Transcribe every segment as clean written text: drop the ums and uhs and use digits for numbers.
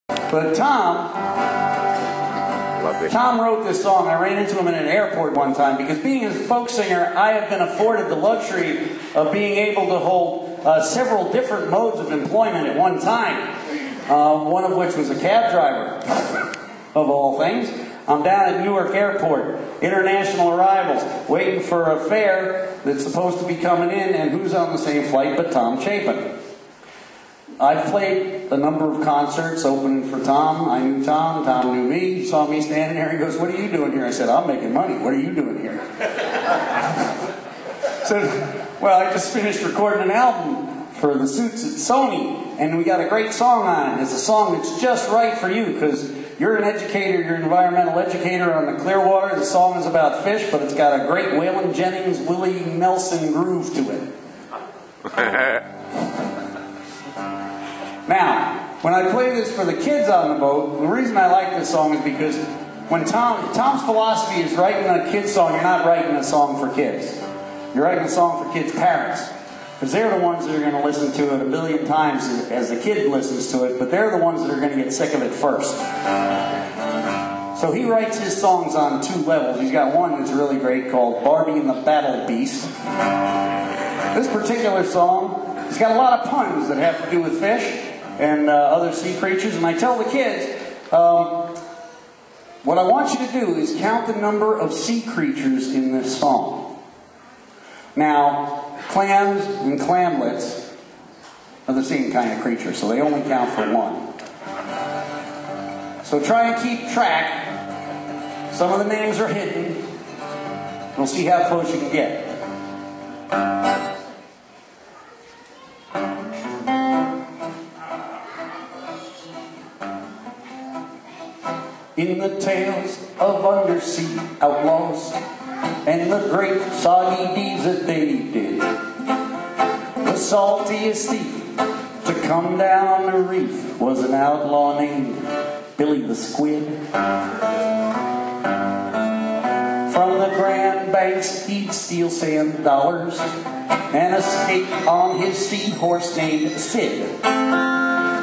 But Tom wrote this song. I ran into him in an airport one time because being a folk singer, I have been afforded the luxury of being able to hold several different modes of employment at one time. One of which was a cab driver, of all things. I'm down at Newark Airport, international arrivals, waiting for a fare that's supposed to be coming in, and who's on the same flight but Tom Chapin. I've played a number of concerts opening for Tom. I knew Tom, Tom knew me. He saw me standing there, he goes, "What are you doing here?" I said, "I'm making money. What are you doing here?" So, well, I just finished recording an album for the Suits at Sony, and we got a great song on it. It's a song that's just right for you, because you're an educator, you're an environmental educator on the Clearwater. The song is about fish, but it's got a great Waylon Jennings, Willie Nelson groove to it. Now, when I play this for the kids on the boat, the reason I like this song is because when Tom's philosophy is writing a kid's song, you're not writing a song for kids. You're writing a song for kids' parents. Because they're the ones that are going to listen to it a billion times as the kid listens to it, but they're the ones that are going to get sick of it first. So he writes his songs on two levels. He's got one that's really great called Barbie and the Battle Beast. This particular song, it's got a lot of puns that have to do with fish and other sea creatures. And I tell the kids, what I want you to do is count the number of sea creatures in this song. Now, clams and clamlets are the same kind of creature, so they only count for one. So try and keep track. Some of the names are hidden. We'll see how close you can get. In the tales of undersea outlaws and the great soggy deeds that they did, the saltiest thief to come down the reef was an outlaw named Billy the Squid. From the Grand Banks he'd steal sand dollars and escape on his seahorse named Sid.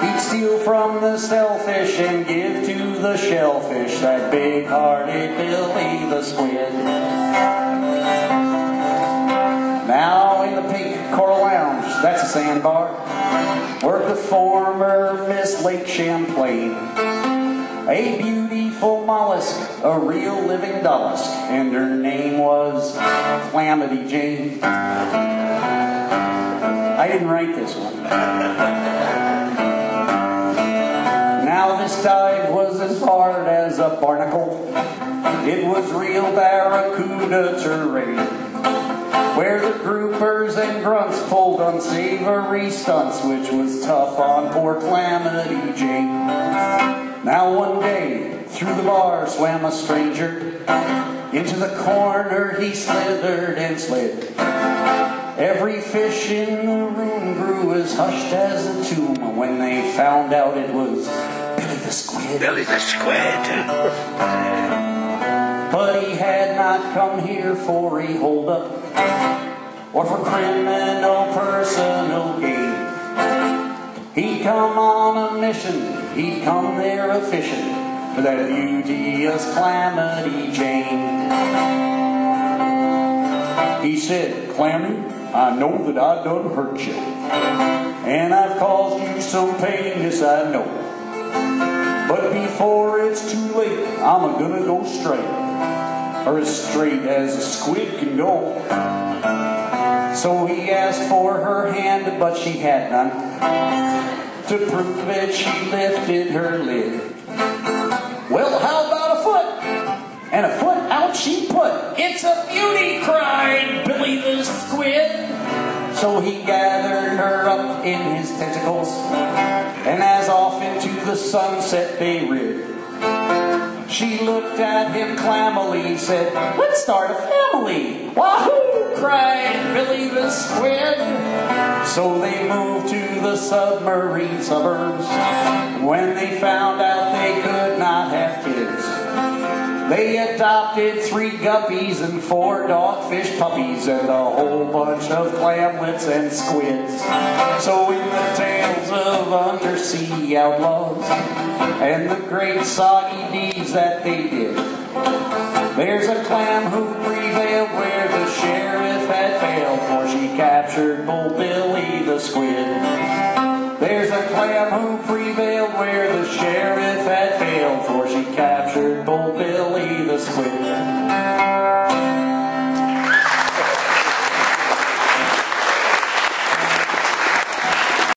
He'd steal from the shellfish and give to the shellfish, that big-hearted Billy the Squid. Now in the Pink Coral Lounge, that's a sandbar, worked the former Miss Lake Champlain, a beautiful mollusk, a real living dollusk, and her name was Calamity Jane. I didn't write this one. Now this dive was as hard as a barnacle. It was real barracuda terrain, where the groupers and grunts pulled unsavory stunts, which was tough on poor Calamity Jane. Now one day, through the bar swam a stranger. Into the corner he slithered and slid. Every fish in the room grew as hushed as a tomb when they found out it was Billy the Squid. Billy the Squid. But he had not come here for a hold-up or for criminal personal gain. He'd come on a mission, he'd come there a-fishing for that beauteous Calamity Jane. He said, "Clammy, I know that I done hurt you, and I've caused you some pain, yes I know. But before it's too late, I'm gonna go straight, or as straight as a squid can go." So he asked for her hand, but she had none. To prove it, she lifted her lid. "Well, how about a foot?" And a foot out she put. "It's a beauty!" cried Billy the Squid. So he gathered her up in his tentacles, and as off into the sunset they rid. She looked at him clammily, said, "Let's start a family." "Wahoo!" cried Billy the Squid. So they moved to the submarine suburbs. When they found out they could not have kids, they adopted 3 guppies and 4 dogfish puppies and a whole bunch of clamlets and squids. So in the tales of undersea outlaws and the great soggy deeds that they did. There's a clam who prevailed where the sheriff had failed, for she captured Bull Billy the Squid. There's a clam who prevailed where the sheriff had failed, for she captured Bull Billy the Squid.